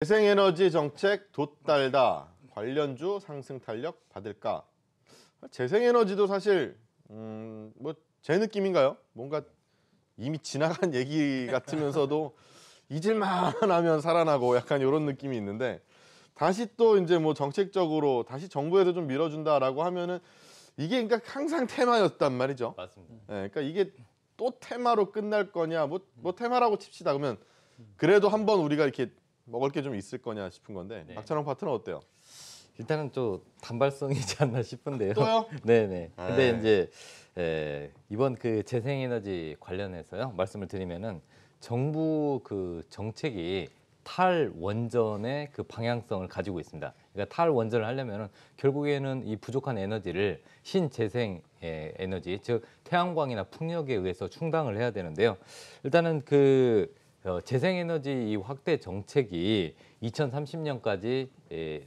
재생에너지 정책 돛달다. 관련주 상승 탄력 받을까? 재생에너지도 사실 뭐 제 느낌인가요? 뭔가 이미 지나간 얘기 같으면서도 잊을만 하면 살아나고 약간 이런 느낌이 있는데, 다시 또 이제 뭐 정책적으로 다시 정부에서 좀 밀어준다라고 하면은 이게 그러니까 항상 테마였단 말이죠. 맞습니다. 그러니까 이게 또 테마로 끝날 거냐, 뭐 테마라고 칩시다. 그러면 그래도 한번 우리가 이렇게 먹을 게 좀 있을 거냐 싶은 건데, 네. 박찬호 파트너 어때요? 일단은 좀 단발성이지 않나 싶은데요. 또요? 네네. 근데 에이. 이제 이번 그 재생에너지 관련해서요 말씀을 드리면은 정부 그 정책이 탈원전의 그 방향성을 가지고 있습니다. 그러니까 탈원전을 하려면은 결국에는 이 부족한 에너지를 신재생 에너지, 즉 태양광이나 풍력에 의해서 충당을 해야 되는데요. 일단은 그 재생에너지 이 확대 정책이 2030년까지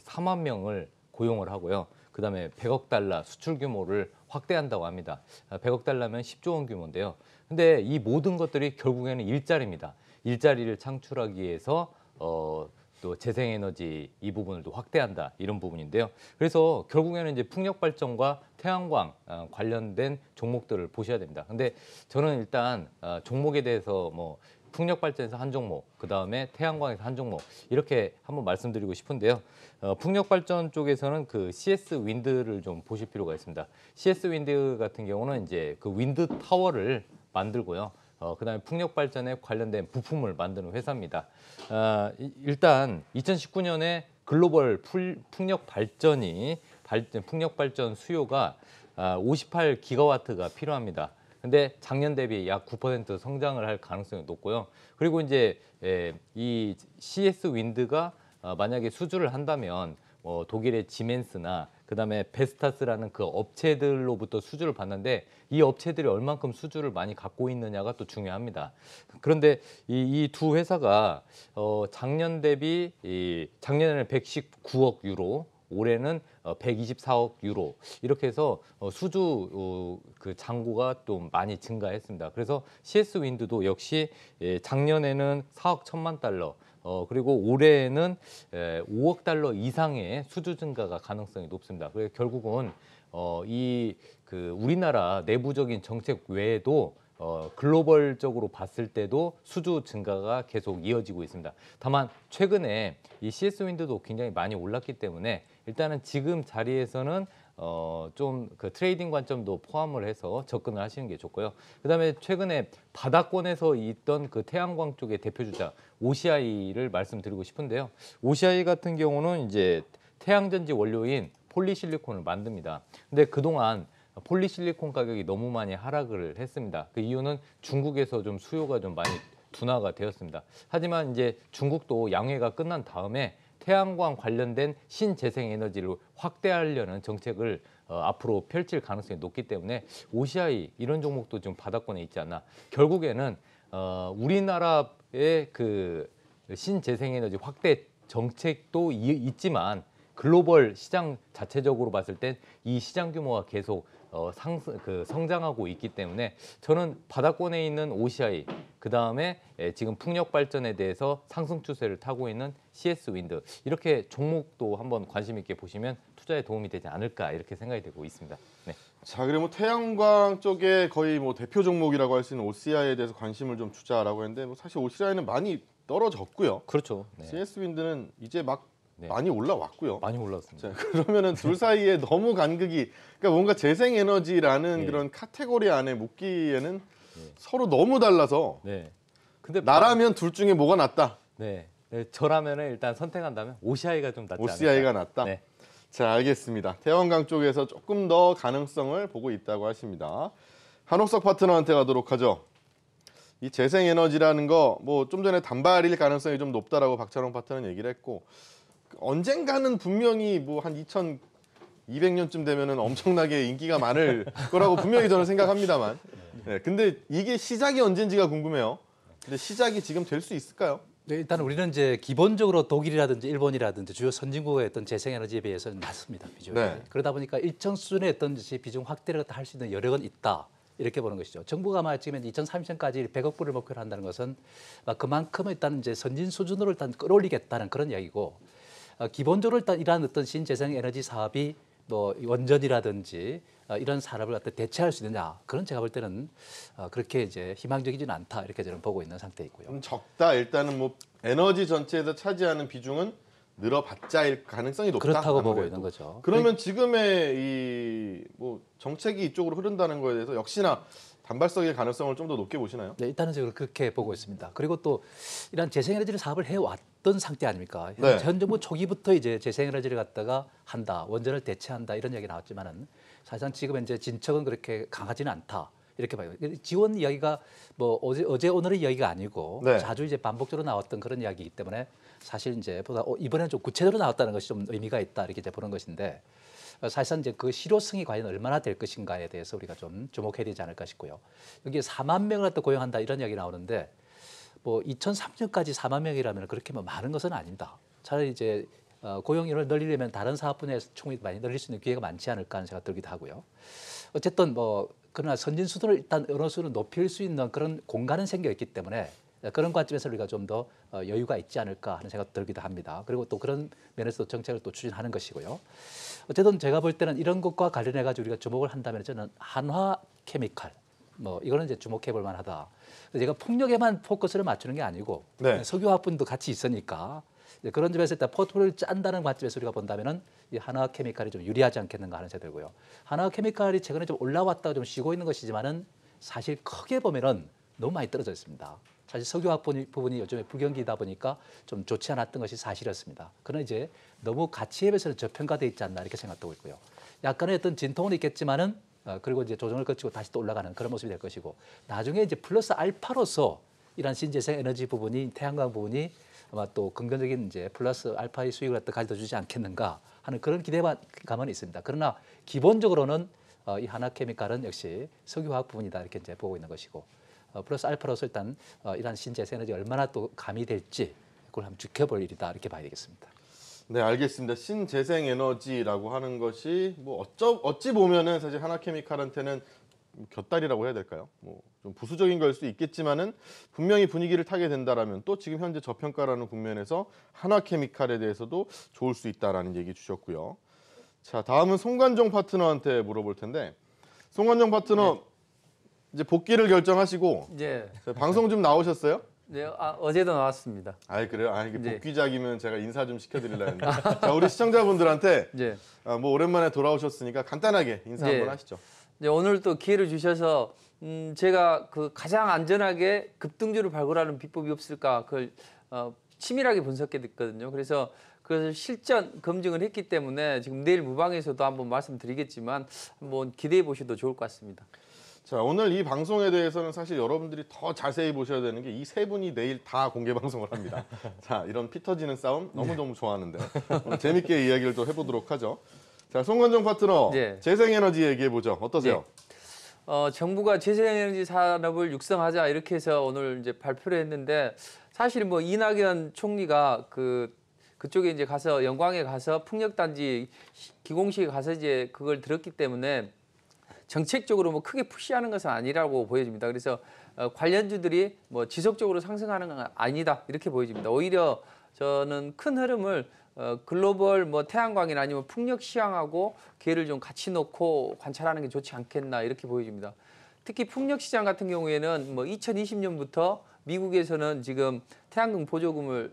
4만 명을 고용을 하고요. 그다음에 100억 달러 수출 규모를 확대한다고 합니다. 100억 달러면 10조 원 규모인데요. 근데 이 모든 것들이 결국에는 일자리입니다. 일자리를 창출하기 위해서 또 재생에너지 이 부분을 또 확대한다, 이런 부분인데요. 그래서 결국에는 이제 풍력 발전과 태양광 관련된 종목들을 보셔야 됩니다. 근데 저는 일단 종목에 대해서 뭐 풍력 발전에서 한 종목, 그 다음에 태양광에서 한 종목, 이렇게 한번 말씀드리고 싶은데요. 풍력 발전 쪽에서는 그 CS 윈드를 좀 보실 필요가 있습니다. CS 윈드 같은 경우는 이제 그 윈드 타워를 만들고요. 그다음에 풍력 발전에 관련된 부품을 만드는 회사입니다. 일단 2019년에 글로벌 풍력 풍력 발전 수요가 58기가와트가 필요합니다. 근데 작년 대비 약 9% 성장을 할 가능성이 높고요. 그리고 이제 이 CS 윈드가 만약에 수주를 한다면 독일의 지멘스나 그다음에 베스타스라는 그 업체들로부터 수주를 받는데, 이 업체들이 얼만큼 수주를 많이 갖고 있느냐가 또 중요합니다. 그런데 이 두 회사가 작년 대비 작년에는 119억 유로, 올해는 124억 유로, 이렇게 해서 수주 그 잔고가 또 많이 증가했습니다. 그래서 CS 윈드도 역시 작년에는 4억 1천만 달러, 그리고 올해에는 5억 달러 이상의 수주 증가가 가능성이 높습니다. 그래서 결국은 이 그 우리나라 내부적인 정책 외에도 글로벌적으로 봤을 때도 수주 증가가 계속 이어지고 있습니다. 다만 최근에 이 CS 윈드도 굉장히 많이 올랐기 때문에 일단은 지금 자리에서는 좀 그 트레이딩 관점도 포함을 해서 접근을 하시는 게 좋고요. 그다음에 최근에 바닥권에서 있던 그 태양광 쪽의 대표 주자 OCI를 말씀드리고 싶은데요. OCI 같은 경우는 이제 태양전지 원료인 폴리실리콘을 만듭니다. 근데 그동안 폴리실리콘 가격이 너무 많이 하락을 했습니다. 그 이유는 중국에서 좀 수요가 좀 많이 둔화가 되었습니다. 하지만 이제 중국도 양회가 끝난 다음에 태양광 관련된 신재생 에너지를 확대하려는 정책을 앞으로 펼칠 가능성이 높기 때문에 OCI 이런 종목도 좀 바닥권에 있지 않나. 결국에는 우리나라의 그 신재생 에너지 확대 정책도 있지만 글로벌 시장 자체적으로 봤을 땐 이 시장 규모가 계속 성장하고 있기 때문에 저는 바닥권에 있는 OCI, 그 다음에 지금 풍력 발전에 대해서 상승 추세를 타고 있는 CS 윈드, 이렇게 종목도 한번 관심 있게 보시면 투자에 도움이 되지 않을까, 이렇게 생각이 되고 있습니다. 네. 자, 그리고 뭐 태양광 쪽에 거의 뭐 대표 종목이라고 할 수 있는 OCI에 대해서 관심을 좀 주자라고 했는데, 뭐 사실 OCI는 많이 떨어졌고요. 그렇죠. 네. CS 윈드는 이제 막 네. 많이 올라왔고요. 많이 올랐습니다. 자, 그러면은 둘 사이에 너무 간극이, 그러니까 뭔가 재생에너지라는 네. 그런 카테고리 안에 묶기에는 네. 서로 너무 달라서, 네. 근데 나라면 둘 중에 뭐가 낫다? 네. 저라면은 일단 선택한다면 OCI가 좀 낫지 않을까. OCI가 낫다? 네. 자, 알겠습니다. 태양광 쪽에서 조금 더 가능성을 보고 있다고 하십니다. 한옥석 파트너한테 가도록 하죠. 이 재생에너지라는 거 뭐 좀 전에 단발일 가능성이 좀 높다라고 박찬호 파트너는 얘기를 했고, 언젠가는 분명히 뭐 한 2200년쯤 되면은 엄청나게 인기가 많을 거라고 분명히 저는 생각합니다만, 네, 근데 이게 시작이 언젠지가 궁금해요. 근데 시작이 지금 될 수 있을까요? 네, 일단 우리는 이제 기본적으로 독일이라든지 일본이라든지 주요 선진국의 어떤 재생에너지에 비해서는 낮습니다, 비중이. 네. 그러다 보니까 일정 수준의 어떤 비중 확대를 할 수 있는 여력은 있다. 이렇게 보는 것이죠. 정부가 아마 지금 2030년까지 100억 불을 목표로 한다는 것은 그만큼 일단 이제 선진 수준으로 일단 끌어올리겠다는 그런 이야기고, 기본적으로 일단 이러한 어떤 신재생 에너지 사업이 뭐 원전이라든지 이런 산업을 갖다 대체할 수 있느냐, 그런 제가 볼 때는 그렇게 이제 희망적이지는 않다, 이렇게 저는 보고 있는 상태이고요. 적다. 일단은 뭐 에너지 전체에서 차지하는 비중은 늘어봤자 가능성이 높다. 그렇다고 보고 아무래도. 있는 거죠. 그러면 지금의 이 뭐 정책이 이쪽으로 흐른다는 거에 대해서 역시나 단발성의 가능성을 좀 더 높게 보시나요? 네, 일단은 저는 그렇게 보고 있습니다. 그리고 또 이런 재생에너지 사업을 해왔던 상태 아닙니까? 네. 현 정부 초기부터 이제 재생에너지를 갖다가 한다, 원전을 대체한다, 이런 이야기 나왔지만은 사실상 지금 이제 진척은 그렇게 강하지는 않다, 이렇게 봐요. 지원 이야기가 뭐 어제 오늘의 이야기가 아니고 네. 자주 이제 반복적으로 나왔던 그런 이야기이기 때문에 사실 이제 보다 이번에는 좀 구체적으로 나왔다는 것이 좀 의미가 있다, 이렇게 이제 보는 것인데, 사실상 이제 그 실효성이 과연 얼마나 될 것인가에 대해서 우리가 좀 주목해야 되지 않을까 싶고요. 여기에 4만 명을 갖다 고용한다, 이런 이야기 나오는데, 뭐 2003년까지 4만 명이라면 그렇게 뭐 많은 것은 아닙니다. 차라리 이제 고용률을 늘리려면 다른 사업 분야에서 충분히 많이 늘릴 수 있는 기회가 많지 않을까 하는 생각이 들기도 하고요. 어쨌든 뭐 그러나 선진 수준을 일단 어느 수준을 높일 수 있는 그런 공간은 생겨 있기 때문에 그런 관점에서 우리가 좀 더 여유가 있지 않을까 하는 생각이 들기도 합니다. 그리고 또 그런 면에서 정책을 또 추진하는 것이고요. 어쨌든 제가 볼 때는 이런 것과 관련해 가지고 우리가 주목을 한다면 저는 한화 케미칼, 뭐 이거는 이제 주목해 볼 만하다. 제가 폭력에만 포커스를 맞추는 게 아니고 네. 석유화학분도 같이 있으니까 그런 점에서 일단 포트폴리오를 짠다는 관점에서 우리가 본다면은 이 한화 케미칼이 좀 유리하지 않겠는가 하는 생각이 들고요. 한화 케미칼이 최근에 좀 올라왔다가 좀 쉬고 있는 것이지만은 사실 크게 보면은 너무 많이 떨어져 있습니다. 사실 석유화학 부분이 요즘에 불경기이다 보니까 좀 좋지 않았던 것이 사실이었습니다. 그러나 이제 너무 가치에 비해서는 저평가돼 있지 않나, 이렇게 생각하고 있고요. 약간의 어떤 진통은 있겠지만은 그리고 이제 조정을 거치고 다시 또 올라가는 그런 모습이 될 것이고, 나중에 이제 플러스 알파로서 이런 신재생 에너지 부분이, 태양광 부분이 아마 또 긍정적인 이제 플러스 알파의 수익을 갖다 가져다 주지 않겠는가 하는 그런 기대감은 있습니다. 그러나 기본적으로는 이 하나케미칼은 역시 석유화학 부분이다, 이렇게 이제 보고 있는 것이고, 플러스 알파로서 일단 이러한 신재생 에너지 얼마나 또 가미될지 그걸 한번 지켜볼 일이다, 이렇게 봐야 되겠습니다. 네, 알겠습니다. 신재생 에너지라고 하는 것이 뭐 어찌 보면은 사실 하나케미칼한테는 곁다리라고 해야 될까요? 뭐 좀 부수적인 걸 수 있겠지만은 분명히 분위기를 타게 된다라면 또 지금 현재 저평가라는 국면에서 하나케미칼에 대해서도 좋을 수 있다라는 얘기 주셨고요. 자, 다음은 송관종 파트너한테 물어볼 텐데, 송관종 파트너 이제 복귀를 결정하시고 네, 방송 좀 나오셨어요? 네, 어제도 나왔습니다. 아, 그래요? 아, 이게 네. 복귀작이면 제가 인사 좀 시켜드리려 했는데. 자, 우리 시청자분들한테 네, 뭐 오랜만에 돌아오셨으니까 간단하게 인사 네. 한번 하시죠. 네, 오늘 또 기회를 주셔서 제가 그 가장 안전하게 급등주를 발굴하는 비법이 없을까, 그걸 치밀하게 분석했거든요. 그래서 그것을 실전 검증을 했기 때문에 지금 내일 무방에서도 한번 말씀드리겠지만 한번 기대해 보셔도 좋을 것 같습니다. 자, 오늘 이 방송에 대해서는 사실 여러분들이 더 자세히 보셔야 되는 게 이 세 분이 내일 다 공개 방송을 합니다. 자, 이런 피 터지는 싸움 너무너무 좋아하는데 오늘 재밌게 이야기를 또 해보도록 하죠. 자, 송관종 파트너, 네. 재생에너지 얘기해보죠. 어떠세요? 정부가 재생에너지 산업을 육성하자, 이렇게 해서 오늘 이제 발표를 했는데, 사실 뭐 이낙연 총리가 그쪽에 이제 가서 영광에 가서 풍력단지 기공식에 가서 이제 그걸 들었기 때문에 정책적으로 뭐 크게 푸시하는 것은 아니라고 보여집니다. 그래서 관련주들이 뭐 지속적으로 상승하는 건 아니다, 이렇게 보여집니다. 오히려 저는 큰 흐름을 글로벌 뭐 태양광이나 아니면 풍력 시장하고 기회를 좀 같이 놓고 관찰하는 게 좋지 않겠나, 이렇게 보여집니다. 특히 풍력 시장 같은 경우에는 뭐 2020년부터 미국에서는 지금 태양광 보조금을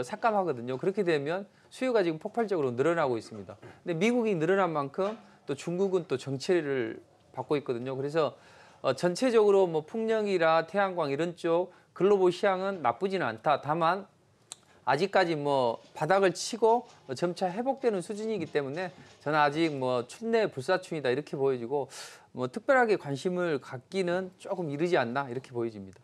삭감하거든요. 그렇게 되면 수요가 지금 폭발적으로 늘어나고 있습니다. 근데 미국이 늘어난 만큼 또 중국은 또 정체를 받고 있거든요. 그래서 전체적으로 뭐 풍력이나 태양광 이런 쪽 글로벌 시장은 나쁘지는 않다. 다만 아직까지 뭐 바닥을 치고 점차 회복되는 수준이기 때문에 저는 아직 뭐 춘내 불사춘이다, 이렇게 보여지고 뭐 특별하게 관심을 갖기는 조금 이르지 않나, 이렇게 보여집니다.